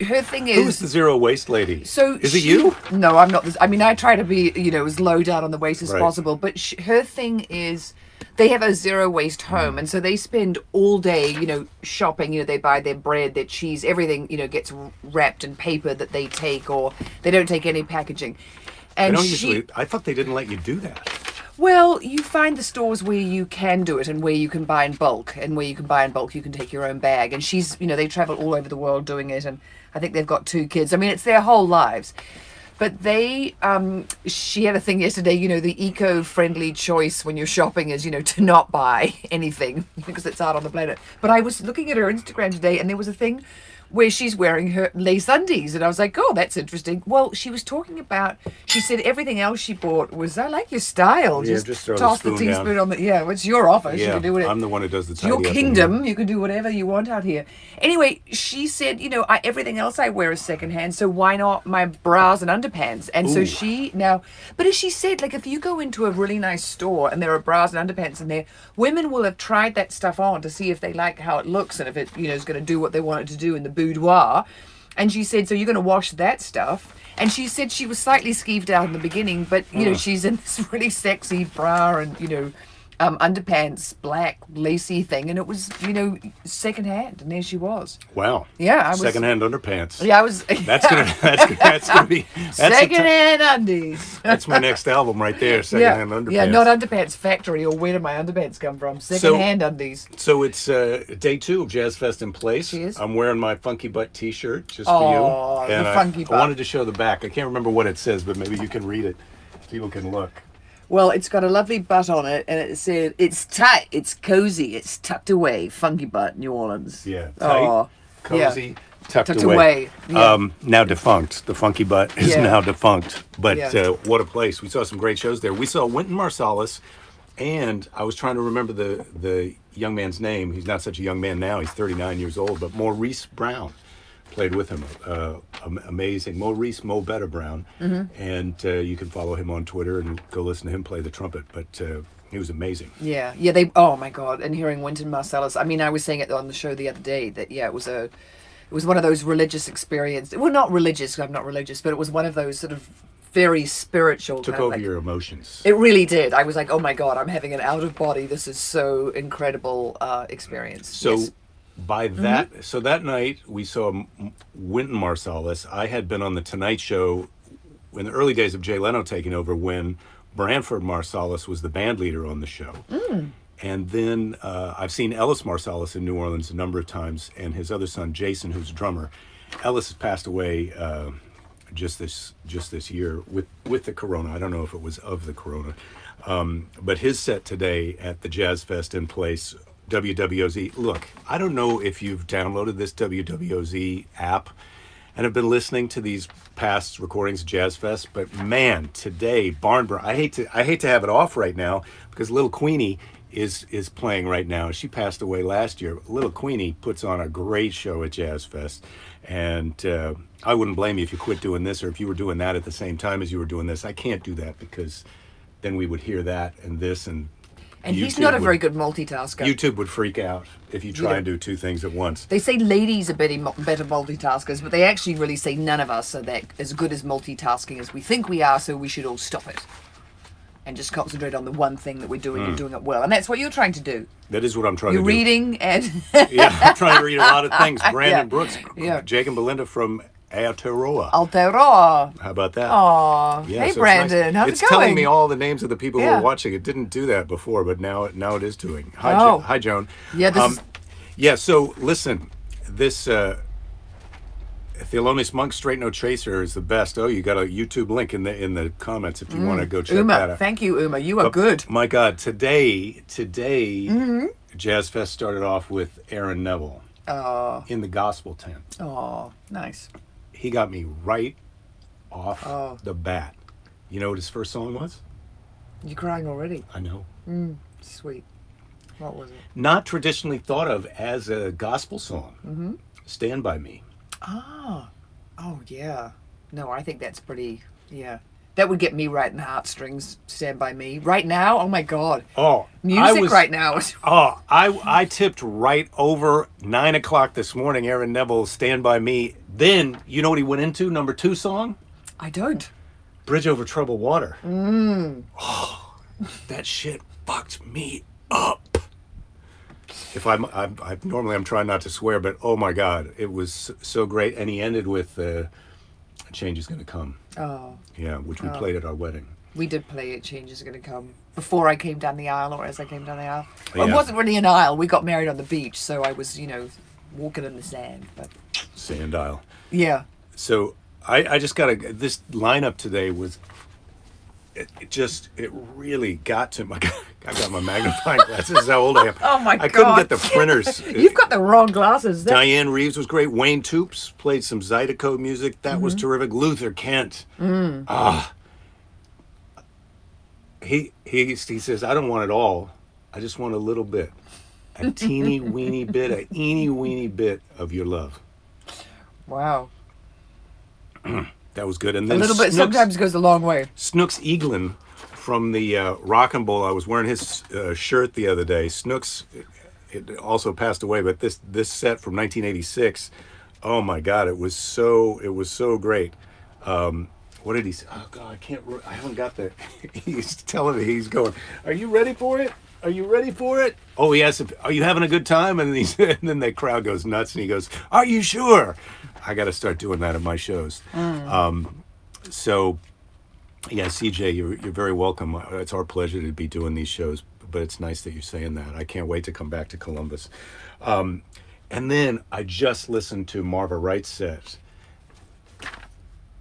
her thing Who is is, the zero waste lady? so Is it you? No, I'm not. I mean, I try to be, as low down on the waste as Right. possible. But her thing is, they have a zero waste home, and so they spend all day, shopping. They buy their bread, their cheese, everything, gets wrapped in paper that they take, or they don't take any packaging. They And don't usually. I thought they didn't let you do that. well, you find the stores where you can do it and where you can buy in bulk. And where you can buy in bulk, you can take your own bag. And she's, they travel all over the world doing it. And I think they've got 2 kids. I mean, it's their whole lives. But she had a thing yesterday, the eco-friendly choice when you're shopping is, to not buy anything because it's out on the planet. But I was looking at her Instagram today and there was a thing where she's wearing her lace undies. And I was like, oh, that's interesting. Well, she was talking about, she said everything else she bought was, I like your style. Yeah, just throw toss the the spoon teaspoon down. on the, yeah, it's your office. You Yeah, can do whatever. I'm the one who does the It's your tidy up in kingdom. here. You can do whatever you want out here. Anyway, she said, everything else I wear is secondhand, so why not my bras and underpants? And so Ooh. she now, but as she said, like if you go into a really nice store and there are bras and underpants in there, women will have tried that stuff on to see if they like how it looks and if it, is going to do what they want it to do in the boudoir. And she said, so you're going to wash that stuff. And she said she was slightly skeeved out in the beginning, but, she's in this really sexy bra and, underpants, black, lacy thing. And it was, secondhand. And there she was. Wow. Yeah, I was. Secondhand underpants. Yeah, I was. That's gonna be Secondhand undies. That's my next album right there. Secondhand underpants. Yeah, not Underpants Factory or Where Did My Underpants Come From? Secondhand undies. So it's day 2 of Jazzfest in place. Cheers. I'm wearing my Funky Butt T-shirt just Oh, for you. the And Funky I Butt. wanted to show the back. I can't remember what it says, but maybe you can read it. People can look. Well, it's got a lovely butt on it, and it said, it's tight, it's cozy, it's tucked away. Funky Butt, New Orleans. Yeah, tight, Oh, cozy, yeah. tucked away. Yeah. Now defunct. The Funky Butt is Yeah. now defunct. But Yeah. what a place. We saw some great shows there. We saw Wynton Marsalis, and I was trying to remember the young man's name. He's not such a young man now. He's 39 years old, but Maurice Brown played with him. Amazing. Maurice Mo Better Brown. Mm-hmm. And you can follow him on Twitter and go listen to him play the trumpet. But he was amazing. Yeah, they, oh my God, and hearing Wynton Marsalis, I mean, I was saying it on the show the other day that, it was one of those religious experiences. Well, not religious, I'm not religious, but it was one of those sort of very spiritual. Took over your emotions. It really did. I was like, oh my God, I'm having an out of body. This is so incredible experience. So yes. by that, so that night we saw Wynton Marsalis. I had been on the Tonight Show in the early days of Jay Leno taking over when Branford Marsalis was the band leader on the show. And then I've seen Ellis Marsalis in New Orleans a number of times, and his other son Jason, who's a drummer. Ellis has passed away just this year with the corona. I don't know if it was of the corona, but his set today at the Jazz Fest in place. WWOZ. Look, I don't know if you've downloaded this WWOZ app and have been listening to these past recordings of Jazz Fest, but man, today Barnburner. I hate to have it off right now because Little Queenie is playing right now. She passed away last year. Little Queenie puts on a great show at Jazz Fest, and I wouldn't blame you if you quit doing this or if you were doing that at the same time as you were doing this. I can't do that because then we would hear that and this and he's not a very good multitasker. YouTube would freak out if you try and do 2 things at once. They say ladies are better multitaskers, but they actually really say none of us are that as good as multitasking as we think we are, so we should all stop it and just concentrate on the one thing that we're doing and doing it well. And that's what you're trying to do. That is what I'm trying to You're do. reading and... Yeah, I'm trying to read a lot of things. Brandon Yeah. Brooks, Yeah. Jake and Belinda from Aotearoa. Aotearoa. How about that? Aw. Yeah, Hey, so Brandon. How's it's it going? telling me all the names of the people who Yeah. are watching. It didn't do that before, but now it is doing. Hi, Oh. Hi Joan. Yeah, this is... Yeah, so listen, this Thelonious Monk Straight No Chaser is the best. Oh, you got a YouTube link in the comments if you want to go check Uma, that out. thank you, Uma. You are good. My God, today, Jazz Fest started off with Aaron Neville in the gospel tent. Oh, nice. He got me right off the bat. You know what his first song was? You're crying already. I know. Sweet. What was it? Not traditionally thought of as a gospel song. Stand By Me. Oh, yeah. No, I think that's pretty, yeah. That would get me right in the heartstrings. Stand By Me. Right now, oh my God. Oh, Music right now. Oh, I tipped right over 9 o'clock this morning. Aaron Neville, Stand By Me. Then, you know what he went into? Number 2 song? I don't. Bridge Over Troubled Water. Oh, that shit fucked me up. If I'm normally I'm trying not to swear, but oh my God, it was so great. And he ended with Change Is Gonna Come. Oh. Yeah, which we played at our wedding. We did play it, Change Is Gonna Come, before I came down the aisle or as I came down the aisle. Well, Yeah. it wasn't really an aisle. We got married on the beach, so I was, walking in the sand. But Sand Isle. yeah. So I just got this lineup today was, it really got to my, I got my magnifying glasses. This is how old I am. Oh my I couldn't God. get the printers. You've got the wrong glasses. Diane Reeves was great. Wayne Toops played some Zydeco music. That was terrific. Luther Kent. He says, I don't want it all. I just want a little bit. A teeny weeny bit, a eeny weeny bit of your love. Wow. That was good. And A then little bit sometimes goes a long way. Snooks Eaglin from the Rockin' Bowl. I was wearing his shirt the other day. Snooks it also passed away, but this set from 1986, oh my God, it was so great. What did he say? Oh God, I haven't got the. He's telling me, he's going, "Are you ready for it? Are you ready for it?" Oh, he asked, "Are you having a good time?" And then the crowd goes nuts, and he goes, "Are you sure?" I got to start doing that at my shows. So, yeah, CJ, you're very welcome. It's our pleasure to be doing these shows, but it's nice that you're saying that. I can't wait to come back to Columbus. And then I just listened to Marva Wright's set.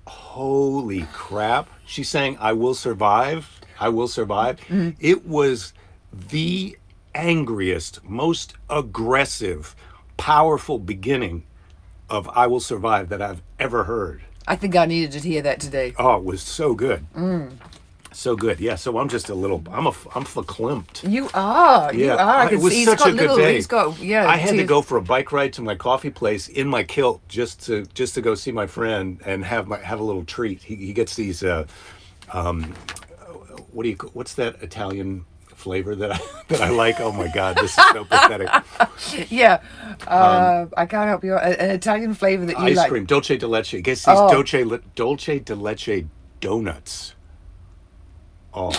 Holy crap. She sang I Will Survive. I Will Survive. It was the angriest, most aggressive, powerful beginning of I Will Survive that I've ever heard. I think I needed to hear that today. Oh, it was so good. So good. Yeah, so I'm just I'm verklempt. You are. You Yeah, are. it was such a good day. He's got, yeah. I had to go for a bike ride to my coffee place in my kilt just to go see my friend and have a little treat. He gets these what's that Italian flavor that I like? Oh my God, this is so pathetic. Yeah. I can't help you. An Italian flavor that you Ice like. cream, dolce de leche. He gets these dolce de leche donuts. Oh.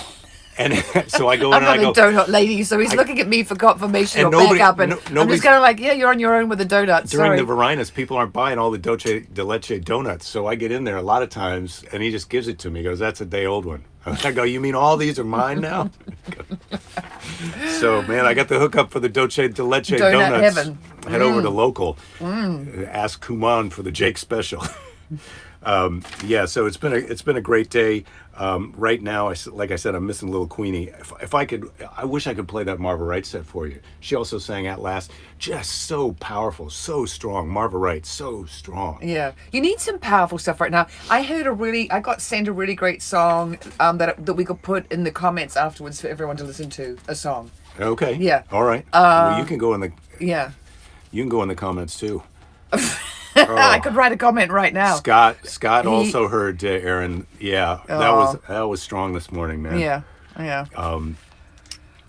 And so I go in I'm and I not go, a donut lady, so he's looking at me for confirmation And or nobody- backup, and no- I'm nobody's- just kind of like, yeah, you're on your own with the donuts. during Sorry. the Varinas, people aren't buying all the dolce de leche donuts. So I get in there a lot of times and he just gives it to me. He goes, "That's a day old one." I go, "You mean all these are mine now?" So, man, I got the hookup for the dolce de leche Donut donuts. heaven. Head over to local. Ask Kuman for the Jake special. Yeah, so it's been a great day. Right now, like I said, I'm missing Little Queenie. If I could, I wish I could play that Marva Wright set for you. She also sang At Last, just so powerful, so strong. Marva Wright, so strong. Yeah, you need some powerful stuff right now. I got sent a really great song that we could put in the comments afterwards for everyone to listen to. A song. Okay. Yeah. All right. Well, you can go in the Yeah. comments too. I could write a comment right now. Scott also heard Aaron. Yeah, that was strong this morning, man. Yeah. Yeah.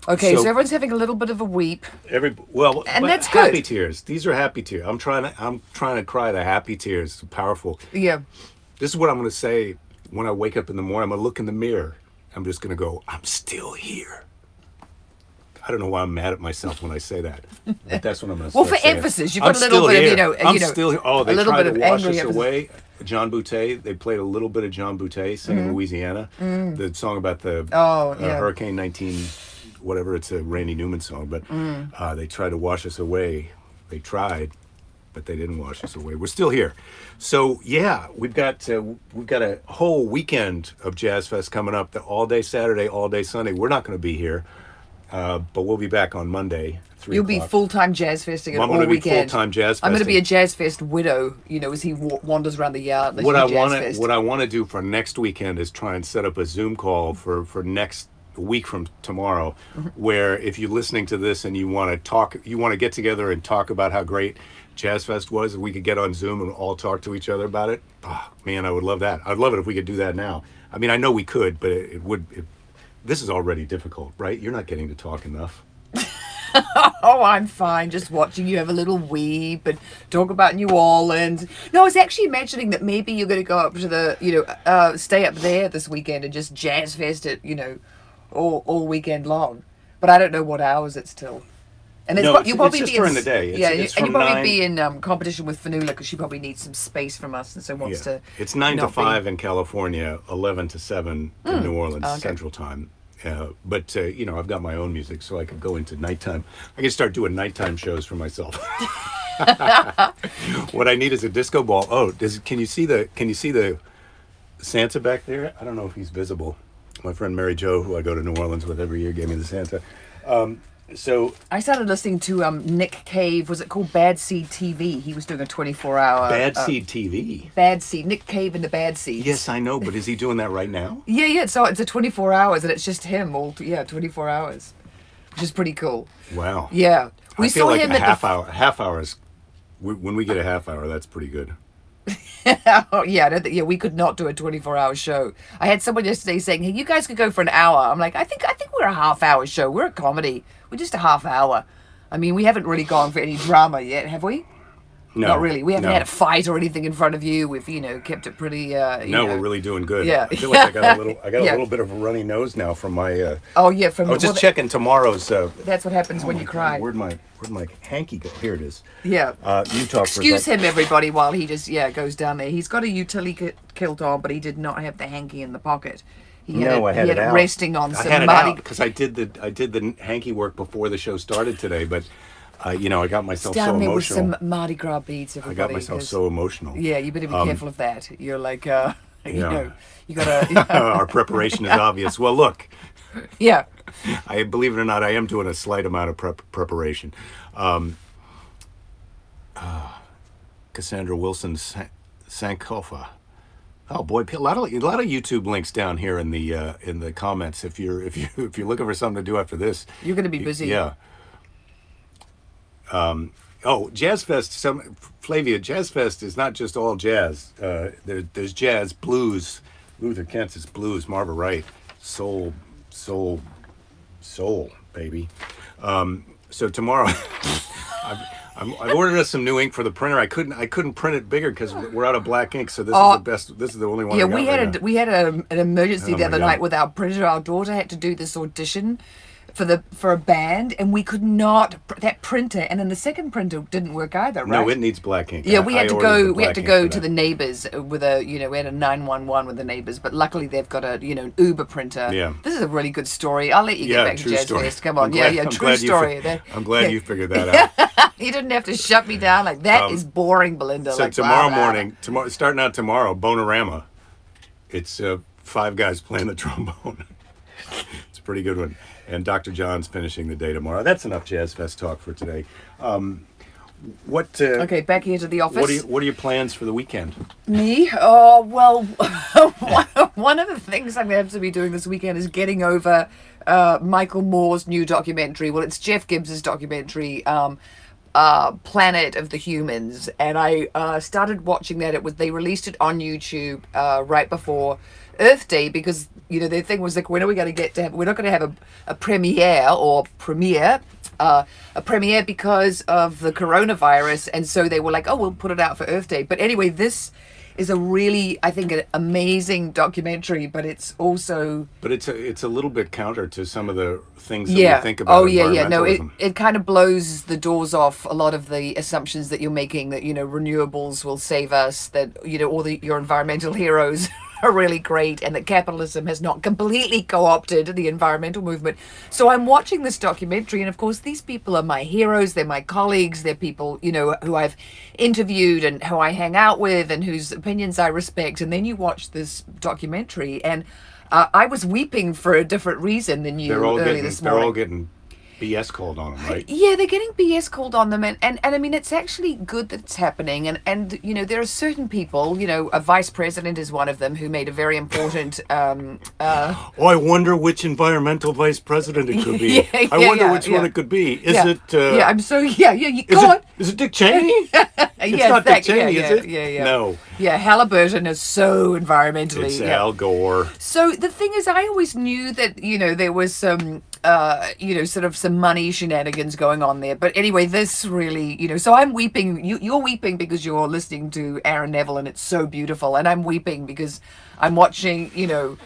Okay, so everyone's having a little bit of a weep. And but that's happy good. tears. These are happy tears. I'm trying to cry the happy tears. Powerful. Yeah. This is what I'm going to say when I wake up in the morning. I'm going to look in the mirror. I'm just going to go, "I'm still here." I don't know why I'm mad at myself when I say that, but that's what I'm going to say. Well, for emphasis, you've got a little bit of, I'm still here. Oh, they a little tried bit to of wash angry us emphasis. away. John Boutte, they played a little bit of John Boutte singing Louisiana, the song about the Hurricane 19, whatever. It's a Randy Newman song, but they tried to wash us away. They tried, but they didn't wash us away. We're still here. So yeah, we've got a whole weekend of Jazzfest coming up. All day Saturday, all day Sunday. We're not going to be here. But we'll be back on Monday. 3 You'll be o'clock. full-time jazz festing all I'm going to be weekend. full-time jazz festing. I'm going to be a jazz fest widow, as he wanders around the yard. What I want to do for next weekend is try and set up a Zoom call for next a week from tomorrow, where if you're listening to this and you want to talk, you want to get together and talk about how great Jazzfest was, we could get on Zoom and all talk to each other about it. Oh, man, I would love that. I'd love it if we could do that now. I mean, I know we could, but this is already difficult, right? You're not getting to talk enough. Oh, I'm fine just watching you have a little weep and talk about New Orleans. No, I was actually imagining that maybe you're going to go up to the, stay up there this weekend and just jazz fest it, all weekend long. But I don't know what hours it's till. And you'll probably it's just be during the day. It's and from you'll probably 9, be in competition with Fanula because she probably needs some space from us and so wants to. It's 9 to not 5 be... in California, 11 to 7 in New Orleans Central Time. But I've got my own music, so I could go into nighttime. I can start doing nighttime shows for myself. What I need is a disco ball. Oh, can you see the Santa back there? I don't know if he's visible. My friend Mary Jo, who I go to New Orleans with every year, gave me the Santa. So I started listening to Nick Cave. Was it called Bad Seed TV? He was doing a 24-hour. Bad Seed TV. Bad Seed. Nick Cave and the Bad Seeds. Yes, I know, but is he doing that right now? Yeah. So it's a 24 hours, and it's just him 24 hours, which is pretty cool. Wow. Yeah, I feel like a half hour is when we get a half hour, that's pretty good. Oh, yeah, I don't think, we could not do a 24-hour show. I had someone yesterday saying, "Hey, you guys could go for an hour." I'm like, I think we're a half-hour show. We're a comedy. We're just a half hour. I mean, we haven't really gone for any drama yet, have we? No, not really. We haven't no. had a fight or anything in front of you. We've kept it pretty. We're really doing good. Yeah. I feel like I got a little bit of a runny nose now from my. Oh yeah, from. I was just checking tomorrow's. That's what happens when you cry. Where'd my hanky go? Here it is. Yeah. You talk. Excuse him, everybody, while he just goes down there. He's got a utility kilt on, but he did not have the hanky in the pocket. He had it resting on some Mardi. Because I did the hanky work before the show started today, but. I got myself down so there emotional. with some Mardi Gras beads, everybody. I got myself so emotional. Yeah, you better be careful of that. You're like, you gotta. Our preparation is obvious. Well, look. Yeah. I believe it or not, I am doing a slight amount of preparation. Cassandra Wilson Sankofa. Oh boy, a lot of YouTube links down here in the comments. If you're looking for something to do after this, you're going to be busy. Yeah. Jazzfest. Flavia, Jazzfest is not just all jazz. There's jazz, blues. Luther Kent is blues. Marva Wright, soul, baby. So tomorrow, I've ordered us some new ink for the printer. I couldn't print it bigger because we're out of black ink. So this is the best. This is the only one. Yeah, we had an emergency the other night with our printer. Our daughter had to do this audition for a band, and we could not that printer, and then the second printer didn't work either, right? No, it needs black ink. Yeah, we had to go to the neighbors with we had a 911 with the neighbors, but luckily they've got a an Uber printer. Yeah. This is a really good story. I'll let you get back to Jazzfest. Come on. True story. I'm glad you figured that out. You didn't have to shut me down like that. Is boring, Belinda. So tomorrow morning, starting out tomorrow, Bonorama. It's 5 guys playing the trombone. It's a pretty good one. And Dr. John's finishing the day tomorrow. That's enough Jazzfest talk for today. Okay, back here to the office. What are your plans for the weekend? Me? Oh, well, one of the things I'm going to have to be doing this weekend is getting over Michael Moore's new documentary. Well, it's Jeff Gibbs's documentary, Planet of the Humans. And I started watching that. They released it on YouTube right before Earth Day because their thing was like, when are we going to we're not going to have a premiere because of the coronavirus, and so they were like, oh, we'll put it out for Earth Day. But anyway, this is a really, I think, an amazing documentary, but it's also it's a little bit counter to some of the things that we think about. No, it kind of blows the doors off a lot of the assumptions that you're making, that renewables will save us, that all your environmental heroes are really great, and that capitalism has not completely co-opted the environmental movement. So I'm watching this documentary, and of course these people are my heroes, they're my colleagues, they're people who I've interviewed and who I hang out with and whose opinions I respect. And then you watch this documentary, and I was weeping for a different reason than you early this morning. They're all getting BS called on them, right? Yeah, they're getting BS called on them, and I mean, it's actually good that it's happening, and you know, there are certain people, you know, a vice president is one of them who made a very important Oh, I wonder which environmental vice president it could be. I wonder which one it could be. Is it? Yeah, I'm so go on. Is it Dick Cheney? It's not Dick Cheney, is it? Yeah. No. Yeah, Halliburton is so environmentally. It's Al Gore. So the thing is, I always knew that, you know, there was some, you know, sort of some money shenanigans going on there. But anyway, this really, you know, so I'm weeping. You're weeping because you're listening to Aaron Neville and it's so beautiful. And I'm weeping because I'm watching, you know,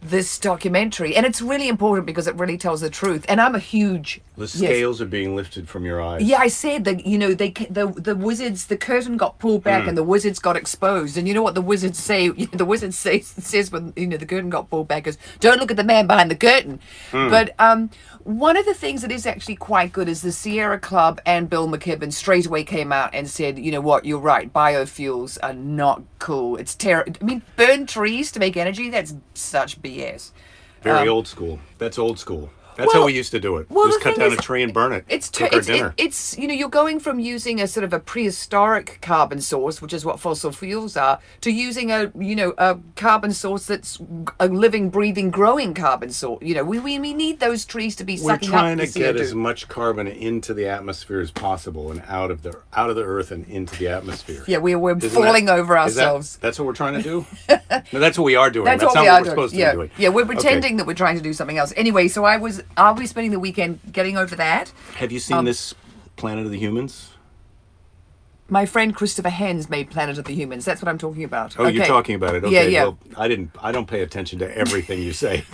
this documentary. And it's really important because it really tells the truth. And I'm a huge... The scales are being lifted from your eyes. Yeah, I said that, you know, the wizards, the curtain got pulled back and the wizards got exposed. And you know what the wizards say? The wizards says when, you know, the curtain got pulled back is, don't look at the man behind the curtain. But one of the things that is actually quite good is the Sierra Club and Bill McKibben straight away came out and said, you know what, you're right, biofuels are not cool. It's terrible. I mean, burn trees to make energy, that's such BS. Very old school. That's old school. That's how we used to do it. Just cut down a tree and burn it. Cook our dinner. It's, you know, you're going from using a sort of a prehistoric carbon source, which is what fossil fuels are, to using a, you know, a carbon source that's a living, breathing, growing carbon source. You know, we need those trees to be sucking up the CO2. We're trying to get as much carbon into the atmosphere as possible and out of the earth and into the atmosphere. Yeah, we're falling over ourselves. That's what we're trying to do? No, that's what we are doing. That's not what what we're supposed to be doing. Yeah, we're pretending that we're trying to do something else. Anyway, so I'll be spending the weekend getting over that. Have you seen this Planet of the Humans? My friend Christopher Hens made Planet of the Humans. That's what I'm talking about. Oh, you're talking about it. Okay. Yeah. Well, I don't pay attention to everything you say.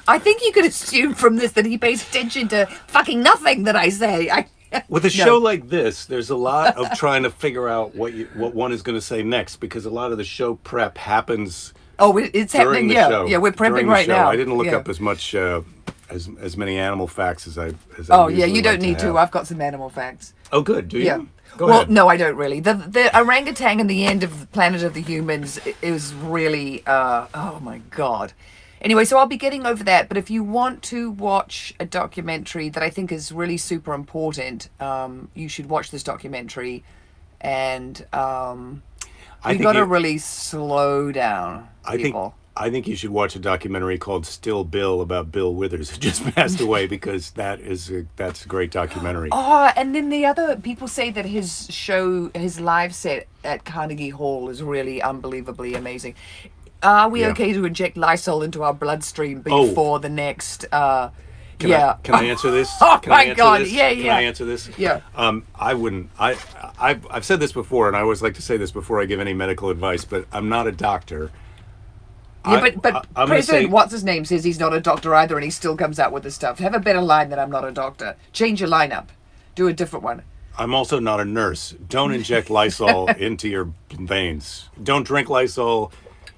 I think you could assume from this that he pays attention to fucking nothing that I say. With a show like this, there's a lot of trying to figure out what one is going to say next, because a lot of the show prep happens. Oh, it's happening. Show. Yeah, we're prepping right now. I didn't look up as much as many animal facts as I. Oh yeah, you don't need to. I've got some animal facts. Oh, good. Do you? Yeah. Go ahead. No, I don't really. The orangutan in the end of Planet of the Humans is really. Oh my god. Anyway, so I'll be getting over that. But if you want to watch a documentary that I think is really super important, you should watch this documentary. And we got to really slow down, people. I think you should watch a documentary called Still Bill about Bill Withers, who just passed away, because that's a great documentary. Oh, and then the other people say that his live set at Carnegie Hall is really unbelievably amazing. Are we okay to inject Lysol into our bloodstream before the next? Can I answer this? Oh my God! Yeah. Can I answer this? Yeah. I wouldn't. I've said this before, and I always like to say this before I give any medical advice, but I'm not a doctor. Yeah, but President what's his name says he's not a doctor either, and he still comes out with this stuff. Have a better line than "I'm not a doctor." Change your lineup. Do a different one. I'm also not a nurse. Don't inject Lysol into your veins. Don't drink Lysol.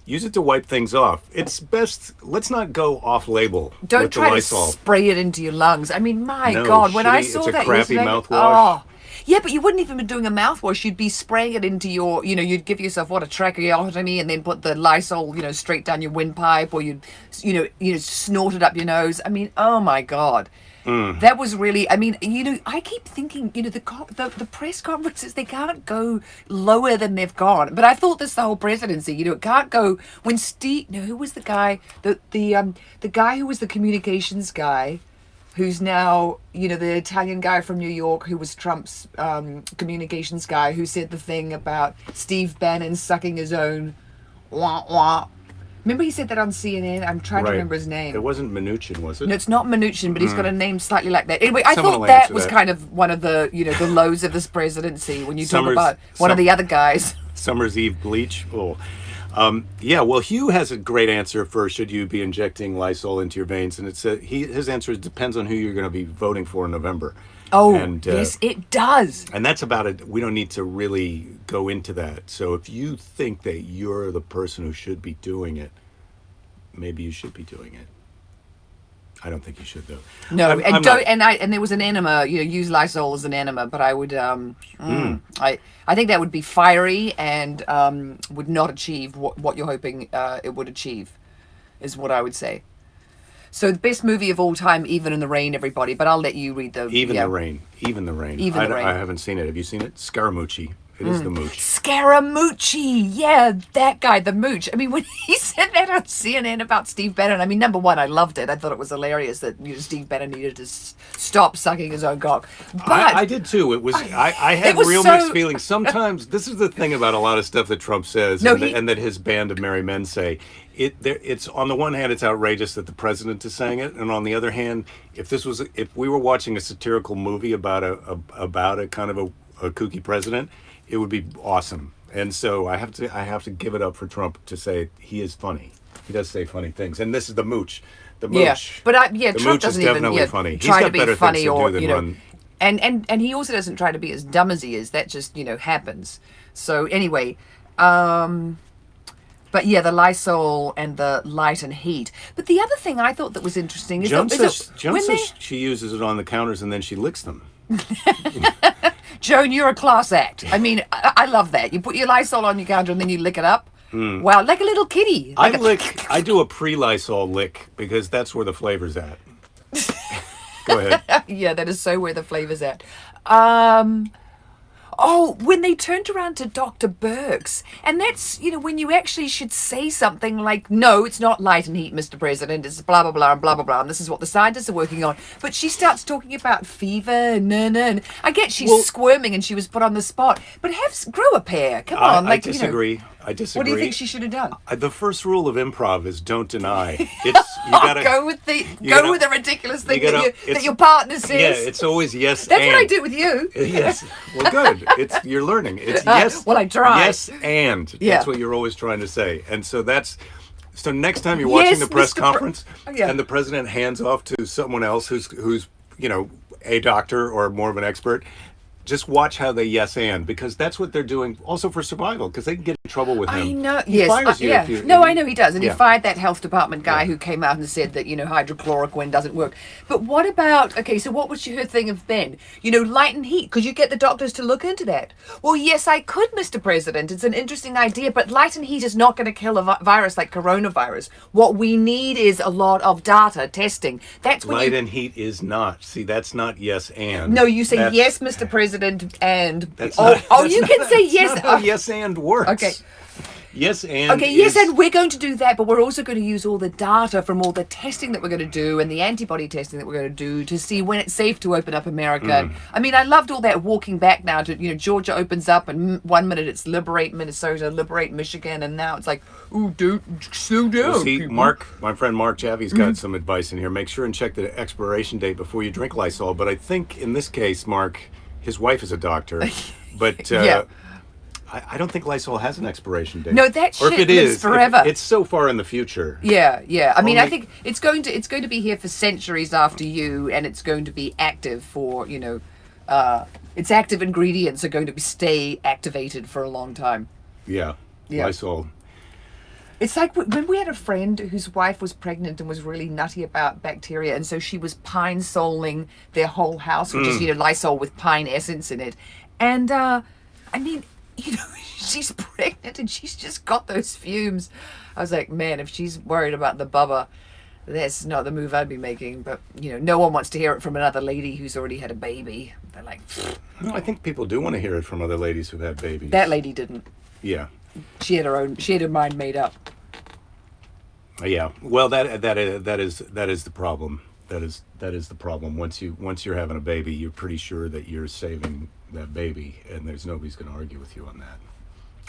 Use it to wipe things off. It's best. Let's not go off label. Don't try to spray it into your lungs. I mean, my God, when I saw that, it's a crappy mouthwash. Oh. Yeah, but you wouldn't even be doing a mouthwash. You'd be spraying it into your, you know, you'd give yourself a tracheotomy and then put the Lysol, you know, straight down your windpipe, or you'd, you know, snort it up your nose. I mean, oh my God. That was really, I mean, you know, I keep thinking, you know, the press conferences, they can't go lower than they've gone. But I thought this the whole presidency, you know, it can't go when who was the guy, the guy who was the communications guy, who's now, you know, the Italian guy from New York who was Trump's communications guy, who said the thing about Steve Bannon sucking his own wah wah. Remember he said that on CNN? I'm trying to remember his name. It wasn't Mnuchin, was it? No, it's not Mnuchin, but he's got a name slightly like that. Anyway, I thought that was kind of one of the, you know, the lows of this presidency when you talk about one of the other guys. Summer's Eve bleach. Oh. Yeah, well, Hugh has a great answer for should you be injecting Lysol into your veins, and his answer is depends on who you're going to be voting for in November. Oh, yes, it does. And that's about it. We don't need to really go into that. So if you think that you're the person who should be doing it, maybe you should be doing it. I don't think you should, though. No, and there was an enema. You know, use Lysol as an enema, but I would. I think that would be fiery and would not achieve what you're hoping it would achieve, is what I would say. So the best movie of all time, Even in the Rain, everybody. But I'll let you read the... Even the Rain. Even the Rain. Even the Rain. I haven't seen it. Have you seen it? Scaramucci. It is the mooch. Scaramucci. Yeah, that guy, the mooch. I mean, when he said that on CNN about Steve Bannon, I mean, number one, I loved it. I thought it was hilarious that Steve Bannon needed to stop sucking his own cock. But I did too. It was. I had real mixed feelings. Sometimes this is the thing about a lot of stuff that Trump says, and that his band of merry men say. It's on the one hand, it's outrageous that the president is saying it, and on the other hand, if we were watching a satirical movie about a kind of a kooky president, it would be awesome. And so I have to give it up for Trump to say he is funny. He does say funny things, and this is the mooch. The mooch. Yeah, but the Trump mooch doesn't is definitely even funny. try He's got to be better funny things to or do than run. And he also doesn't try to be as dumb as he is. That just happens. So anyway. But yeah, the Lysol and the light and heat. But the other thing I thought that was interesting is Joan says she uses it on the counters and then she licks them. Joan, you're a class act. I mean, I love that. You put your Lysol on your counter and then you lick it up. Wow, like a little kitty. I do a pre-Lysol lick because that's where the flavor's at. Go ahead. Yeah, that is so where the flavor's at. Oh, when they turned around to Dr. Birx, and that's, when you actually should say something like, no, it's not light and heat, Mr. President, it's blah, blah, blah, and blah, blah, blah, and this is what the scientists are working on. But she starts talking about fever, and I get she's squirming and she was put on the spot, but grow a pair, come on. I disagree. I disagree. What do you think she should have done? The first rule of improv is don't deny. You gotta go with the ridiculous thing that your partner says. Yeah, it's always yes. That's what I do with you. Yes. Well, good. You're learning. It's yes. Well, I try. Yes, and yeah. That's what you're always trying to say. And so next time you're watching the press conference and the president hands off to someone else who's a doctor or more of an expert. Just watch how they yes and, because that's what they're doing also for survival, because they can get in trouble with him. I know. He fires you if you, no, I know he does. And he fired that health department guy who came out and said that, hydrochloroquine doesn't work. But what about, so what was her thing of Ben? Light and heat. Could you get the doctors to look into that? Well, yes, I could, Mr. President. It's an interesting idea, but light and heat is not going to kill a virus like coronavirus. What we need is a lot of data testing. That's when light and heat is not. See, that's not yes and. No, you say yes, Mr. President. And that's you can say yes. That's not how yes and works. Okay. Yes and. Okay, yes, and we're going to do that, but we're also going to use all the data from all the testing that we're going to do and the antibody testing that we're going to do to see when it's safe to open up America. I mean, I loved all that walking back now to Georgia opens up, and 1 minute it's liberate Minnesota, liberate Michigan, and now it's like, ooh, dude, slow down. Well, see, my friend Mark Javi's got some advice in here. Make sure and check the expiration date before you drink Lysol. But I think in this case, Mark. His wife is a doctor, but I don't think Lysol has an expiration date. No, that shit lives forever. It's so far in the future. Yeah. I mean, I think it's going to be here for centuries after you, and it's going to be active for its active ingredients are going to stay activated for a long time. Yeah. Lysol. It's like when we had a friend whose wife was pregnant and was really nutty about bacteria, and so she was pine soling their whole house, which is Lysol with pine essence in it. And I mean, she's pregnant and she's just got those fumes. I was like, man, if she's worried about the bubba, that's not the move I'd be making. But no one wants to hear it from another lady who's already had a baby. They're like, no, I think people do want to hear it from other ladies who've had babies. That lady didn't. Yeah. She had her mind made up. Yeah. Well, that is the problem. That is the problem. Once you're having a baby, you're pretty sure that you're saving that baby, and nobody's going to argue with you on that.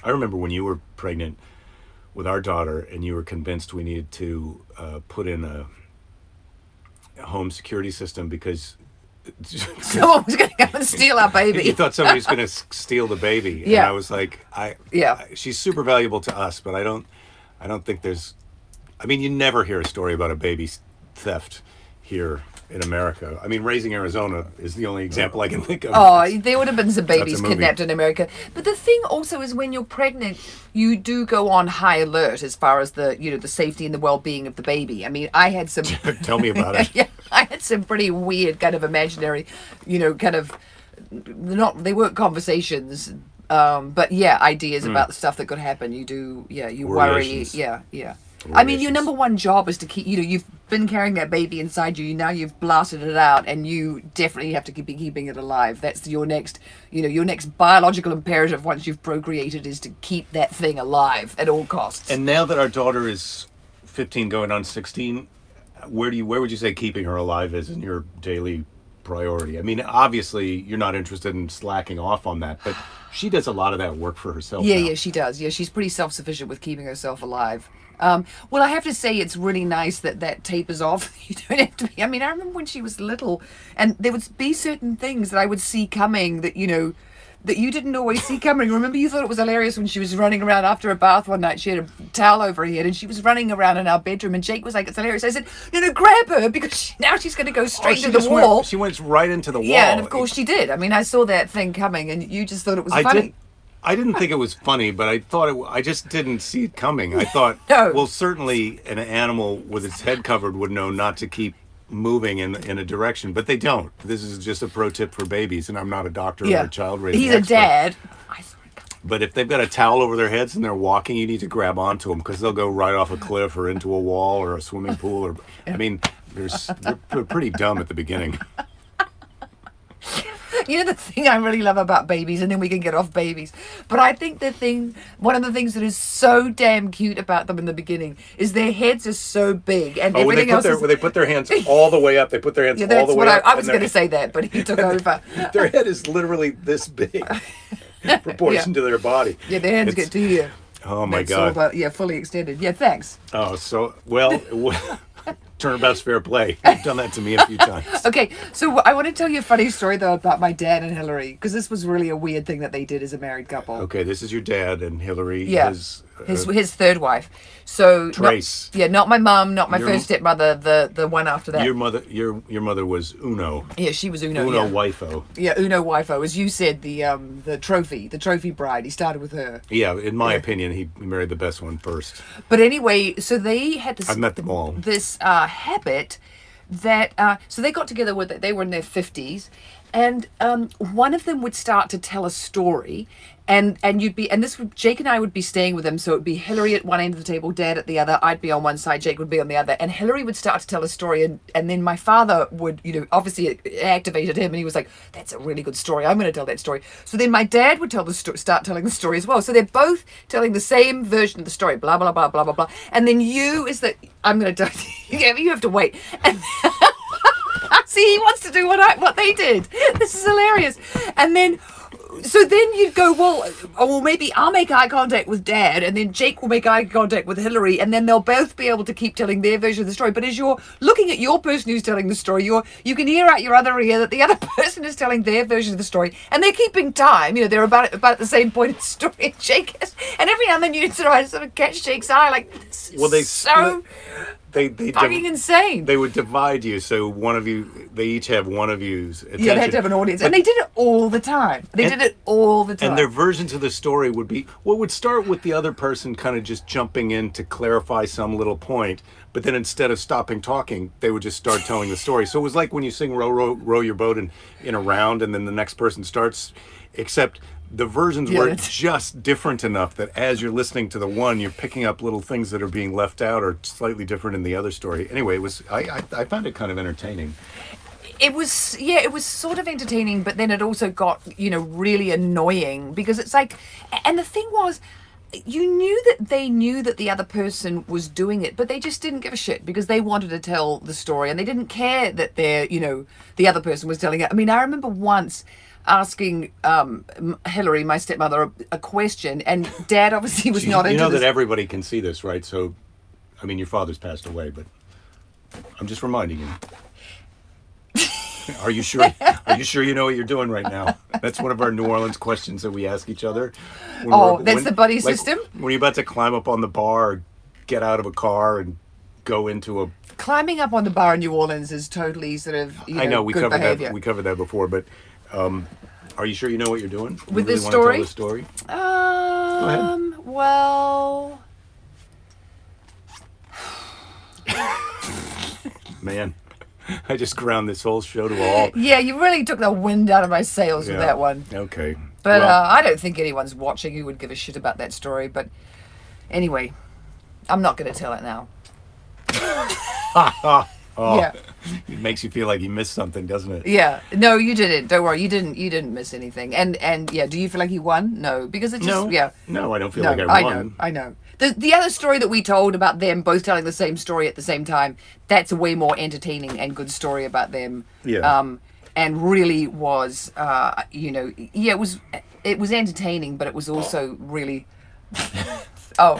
I remember when you were pregnant with our daughter, and you were convinced we needed to put in a home security system because someone was going to come and steal our baby. You thought somebody was going to steal the baby, and I was like, she's super valuable to us, but I don't think there's. I mean, you never hear a story about a baby theft here in America. I mean, Raising Arizona is the only example I can think of. Oh, there would have been some babies kidnapped in America. But the thing also is when you're pregnant, you do go on high alert as far as the safety and the well-being of the baby. I mean, I had some... Tell me about it. Yeah, I had some pretty weird kind of imaginary, kind of... They weren't conversations, but ideas about the stuff that could happen. You do, you worry. Yeah. respiratory I mean, issues. your number one job is to keep, you've been carrying that baby inside you. Now you've blasted it out, and you definitely have to be keeping it alive. That's your next, your next biological imperative once you've procreated is to keep that thing alive at all costs. And now that our daughter is 15 going on 16, where would you say keeping her alive is in your daily priority? I mean, obviously you're not interested in slacking off on that, but she does a lot of that work for herself now. Yeah, she does. Yeah, she's pretty self-sufficient with keeping herself alive. Well, I have to say it's really nice that tapers off. You don't have to be. I mean, I remember when she was little, and there would be certain things that I would see coming that that you didn't always see coming. Remember, you thought it was hilarious when she was running around after a bath one night. She had a towel over her head, and she was running around in our bedroom. And Jake was like, "It's hilarious." I said, "No, grab her because now she's going to go straight to the wall." She went right into the wall. Yeah, and of course she did. I mean, I saw that thing coming, and you just thought it was funny. I didn't think it was funny, but I just didn't see it coming. I thought, No. Well, certainly an animal with its head covered would know not to keep moving in a direction, but they don't. This is just a pro tip for babies, and I'm not a doctor or a child raising He's expert. a dad. I saw it coming. But if they've got a towel over their heads and they're walking, you need to grab onto them because they'll go right off a cliff or into a wall or a swimming pool. Or I mean, they're pretty dumb at the beginning. The thing I really love about babies, and then we can get off babies, but I think one of the things that is so damn cute about them in the beginning is their heads are so big, and everything else when they put their hands all the way up, they put their hands all the way up. I was going to say that, but he took over. Their head is literally this big, in proportion to their body. Yeah, their hands get to here. Oh my That's God! all about, fully extended. Yeah, thanks. Oh, so well. Turnabout's fair play. You've done that to me a few times. Okay, so I want to tell you a funny story, though, about my dad and Hillary, because this was really a weird thing that they did as a married couple. Okay, this is your dad and Hillary. Yeah, his third wife. So Trace. Not my mum, not my first stepmother, the one after that. Your mother was Uno. Yeah, she was Uno. Uno wifo. Yeah, Uno wifo, as you said, the trophy bride. He started with her. Yeah, in my opinion, he married the best one first. But anyway, so they had this. I've met them all. This habit that so they got together they were in their 50s, and one of them would start to tell a story, and Jake and I would be staying with them, so it would be Hillary at one end of the table, Dad at the other, I'd be on one side, Jake would be on the other, and Hillary would start to tell a story, and then my father would, obviously it activated him, and he was like, "That's a really good story, I'm going to tell that story." So then my dad would start telling the story as well, so they're both telling the same version of the story, blah blah blah blah blah blah, and then I'm going to tell you have to wait, and see, he wants to do what they did. This is hilarious. And then, so then you'd go, well, maybe I'll make eye contact with Dad, and then Jake will make eye contact with Hillary, and then they'll both be able to keep telling their version of the story. But as you're looking at your person who's telling the story, you can hear out your other ear that the other person is telling their version of the story, and they're keeping time. They're about at the same point in the story. And Jake is, and every now and then you sort of catch Jake's eye, like, this is they fucking insane. They would divide you, so they each have one of you's attention. Yeah, they had to have an audience. And they did it all the time. And their versions of the story would start with the other person kind of just jumping in to clarify some little point, but then instead of stopping talking, they would just start telling the story. So it was like when you sing Row, Row, Row Your Boat in a round, and then the next person starts, except the versions were just different enough that as you're listening to the one, you're picking up little things that are being left out or slightly different in the other story. Anyway, I found it kind of entertaining. It was sort of entertaining, but then it also got, really annoying because it's like, and the thing was, you knew that they knew that the other person was doing it, but they just didn't give a shit because they wanted to tell the story and they didn't care that the other person was telling it. I mean, I remember once asking Hillary, my stepmother, a question, and Dad obviously was not into this. You know that everybody can see this, right? So, I mean, your father's passed away, but I'm just reminding you. Are you sure? Are you sure you know what you're doing right now? That's one of our New Orleans questions that we ask each other. That's the buddy system? When you're about to climb up on the bar, or get out of a car, and go into a... Climbing up on the bar in New Orleans is totally sort of, I know, we good covered behavior. that. We covered that before, but are you sure you know what you're doing? With this story? Want to tell the story? Go ahead. Well... Man, I just ground this whole show to a halt. Yeah, you really took the wind out of my sails with that one. I'm not going to tell it now. Oh, Yeah. it makes you feel like you missed something, doesn't it? Yeah. No, you didn't. Don't worry. You didn't miss anything. And yeah, do you feel like you won? No, because it just No. yeah. No, I don't feel No, like I won. I know. The other story that we told about them both telling the same story at the same time, that's a way more entertaining and good story about them. Yeah. And really was, it was entertaining, but it was also really. Oh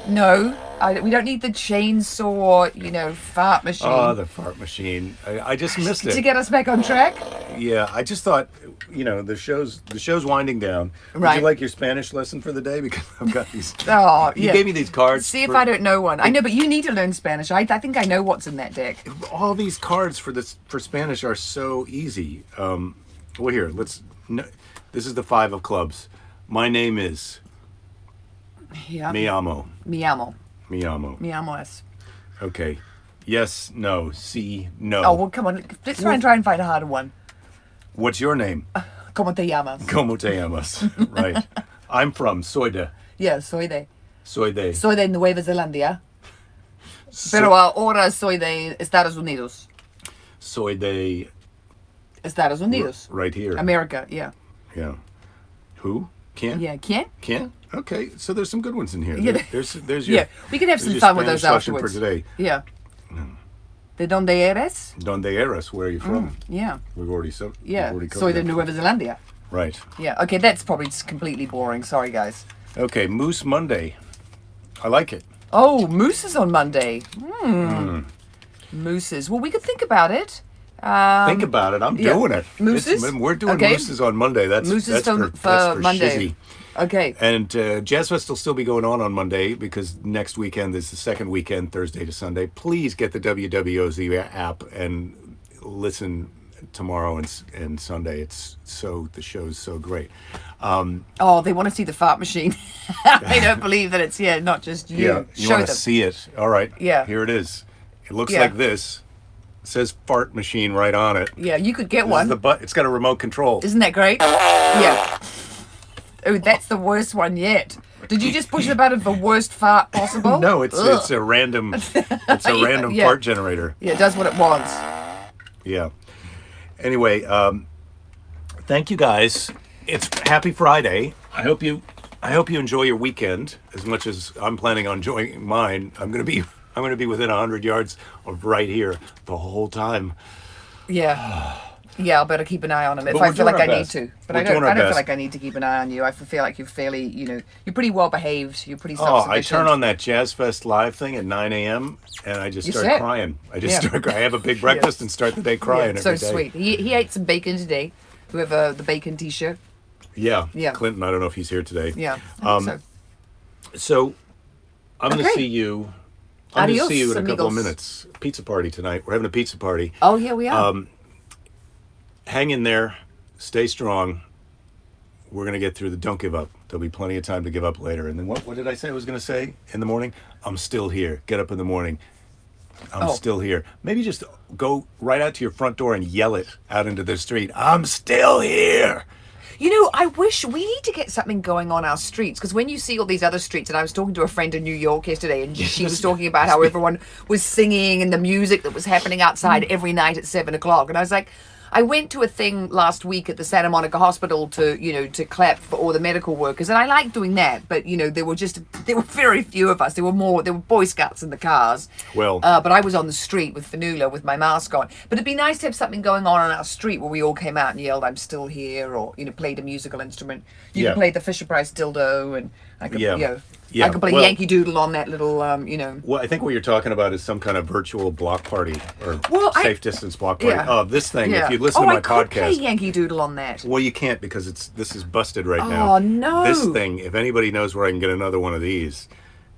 no! We don't need the chainsaw, fart machine. Oh, the fart machine. I just missed it. To get us back on track. Yeah, I just thought, the show's winding down. Would Right. you like your Spanish lesson for the day? Because I've got these. Oh, You yeah. gave me these cards. See if I don't know one. I know, but you need to learn Spanish. I think I know what's in that deck. All these cards for Spanish are so easy. Well, here, this is the 5 of clubs. My name is Yeah. Me amo. Mi amo. Me amo. Mi amo es. Okay. Yes, no, sí, no. Oh, well, come on. Let's try and find a harder one. What's your name? ¿Cómo te llamas? Como te llamas? Right. I'm from Yeah, soy de Soy de. Nueva Zelanda. Pero ahora soy de Estados Unidos. Soy de. Estados Unidos. Right here. America, yeah. Yeah. Who? Can't? Yeah, ¿quién? Can't? Okay, so there's some good ones in here. Yeah. There's your. Yeah, we can have there's some your fun with Spanish those lesson afterwards. for today. Yeah. ¿De dónde eres? Donde eres? Where are you from? Yeah. We've already Yeah. We've already Soy de covered that. Nueva Zelanda. Right. Yeah. Okay, that's probably just completely boring. Sorry, guys. Okay, Moose Monday. I like it. Oh, mooses on Monday. Mooses. Well, we could think about it. Think about it. I'm yeah. doing it. Mooses? We're doing Okay. mooses on Monday. Mooses that's for that's for Monday. shizzy. Okay. And Jazzfest will still be going on Monday because next weekend is the second weekend, Thursday to Sunday. Please get the WWOZ app and listen tomorrow and Sunday. The show's so great. Oh, they want to see the fart machine. I don't believe that it's not just you. Yeah, you Show want to them. see it? All right. Yeah. Here it is. It looks Yeah. like this. It says fart machine right on it. Yeah, you could get This one. is it's got a remote control. Isn't that great? Yeah. Oh, that's the worst one yet. Did you just push the button for worst fart possible? No, it's Ugh. a random random yeah. fart generator. Yeah, it does what it wants. Yeah. Anyway, thank you guys. It's Happy Friday. I hope you enjoy your weekend as much as I'm planning on enjoying mine. I'm gonna be within 100 yards of right here the whole time. Yeah. Yeah, I better keep an eye on him if But I we're feel doing like our I best. need to. But We're I don't doing our feel best. like I need to keep an eye on you. I feel like you're fairly, you're pretty well behaved. You're pretty Oh, self-sufficient. I turn on that Jazzfest live thing at 9 a.m. and I just You start set. crying. I Yeah. have a big breakfast and start the day crying Yeah, so every day. sweet. He ate some bacon today. Whoever the bacon t-shirt. Yeah. Yeah. Clinton, I don't know if he's here today. Yeah. I think so. So I'm going to Okay. see you. I'm going to Adios, see you in a couple of amigos. minutes. Pizza party tonight. We're having a pizza party. Oh, yeah, we are. Hang in there. Stay strong. We're going to get through don't give up. There'll be plenty of time to give up later. And then what did I say I was going to say in the morning? I'm still here. Get up in the morning. I'm Oh. still here. Maybe just go right out to your front door and yell it out into the street. I'm still here. I wish we need to get something going on our streets, because when you see all these other streets, and I was talking to a friend in New York yesterday, and she was talking about how everyone was singing and the music that was happening outside every night at 7:00, and I was like, I went to a thing last week at the Santa Monica Hospital to clap for all the medical workers, and I like doing that, but there were very few of us. There were Boy Scouts in the cars. Well- but I was on the street with Fanula with my mask on. But it'd be nice to have something going on our street where we all came out and yelled, "I'm still here," or played a musical instrument. You Yeah. could play the Fisher Price dildo, and I could Yeah. I could play Well- Yankee Doodle on that little Well, I think what you're talking about is some kind of virtual block party or Well, safe distance block party. Yeah. Oh, this thing, Yeah. if you listen to I my could play podcast. Yankee Doodle on that. Well, you can't because this is busted right now. Oh, no. This thing, if anybody knows where I can get another one of these,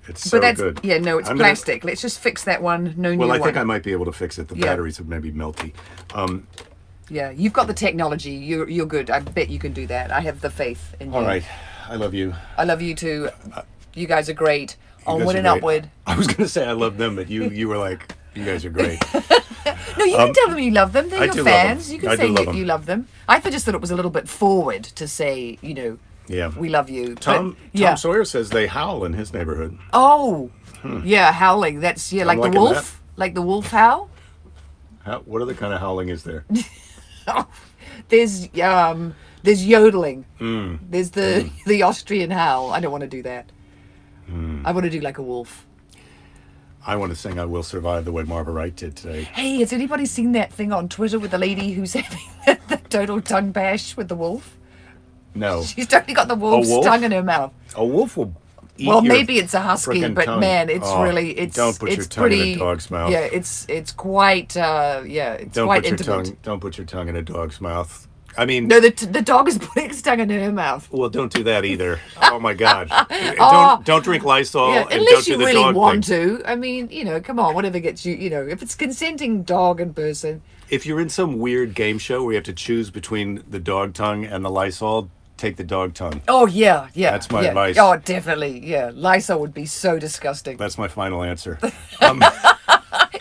it's so But that's good. it's I'm plastic. Let's just fix that one. No new Well, one. I think I might be able to fix it. The Yeah. batteries have maybe melty. Yeah, you've got the technology. You're good. I bet you can do that. I have the faith in you. All right. I love you. I love you too. You guys are great. You guys Onward are and great. upward. I was going to say I love them, but you were like, you guys are great. No, you can tell them you love them. They're I your do love them. fans. You can I say do love them. you love them. I just thought it was a little bit forward to say, Yeah. we love you. Tom yeah. Sawyer says they howl in his neighborhood. Oh, yeah, howling. That's like the liking wolf, like the wolf howl. What other kind of howling is there? There's yodeling. There's the Austrian howl. I don't want to do that. I want to do like a wolf. I want to sing "I Will Survive" the way Marva Wright did today. Hey, has anybody seen that thing on Twitter with the lady who's having the total tongue bash with the wolf? No. She's totally got the wolf's wolf? tongue in her mouth. A wolf will eat Well, your maybe it's a husky, frickin' but tongue. man, it's really don't put it's your tongue pretty, in a dog's mouth. Yeah, it's quite it's quite intimate. Don't put your tongue in a dog's mouth. I mean, No, the dog is putting its tongue in her mouth. well, don't do that either. Oh my God! Oh. Don't drink Lysol Yeah, and don't unless do you the really dog want thing. to. I mean, come on, whatever gets you. If it's consenting dog and person. If you're in some weird game show where you have to choose between the dog tongue and the Lysol, take the dog tongue. Oh yeah. That's my advice. Oh, definitely. Yeah, Lysol would be so disgusting. That's my final answer.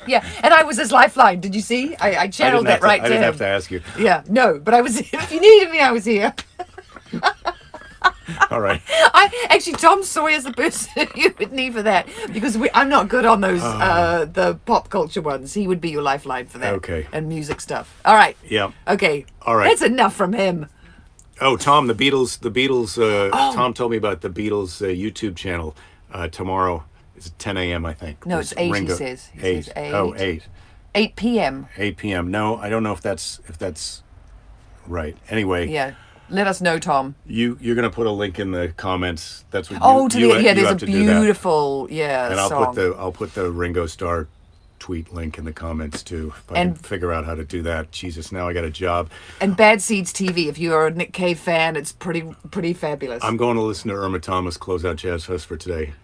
Yeah, and I was his lifeline. Did you see? I channeled that right I to didn't him. have to ask you. Yeah, no, but I was. If you needed me, I was here. All right. Actually, Tom Sawyer's the person you would need for that because I'm not good on those the pop culture ones. He would be your lifeline for that. Okay. And music stuff. All right. Yeah. Okay. All right. That's enough from him. Oh, Tom, the Beatles. Tom told me about the Beatles YouTube channel tomorrow. It's 10 a.m. I think. No, it's 8. He says. He 8. says 8. Oh, 8. 8 p.m. 8 p.m. No, I don't know if that's right. Anyway. Yeah. Let us know, Tom. You're gonna put a link in the comments. That's what. There's a have to do that. beautiful And song. I'll put the Ringo Starr tweet link in the comments too. If I can figure out how to do that. Jesus, now I got a job. And Bad Seeds TV. If you're a Nick Cave fan, it's pretty fabulous. I'm going to listen to Irma Thomas close out Jazzfest for today.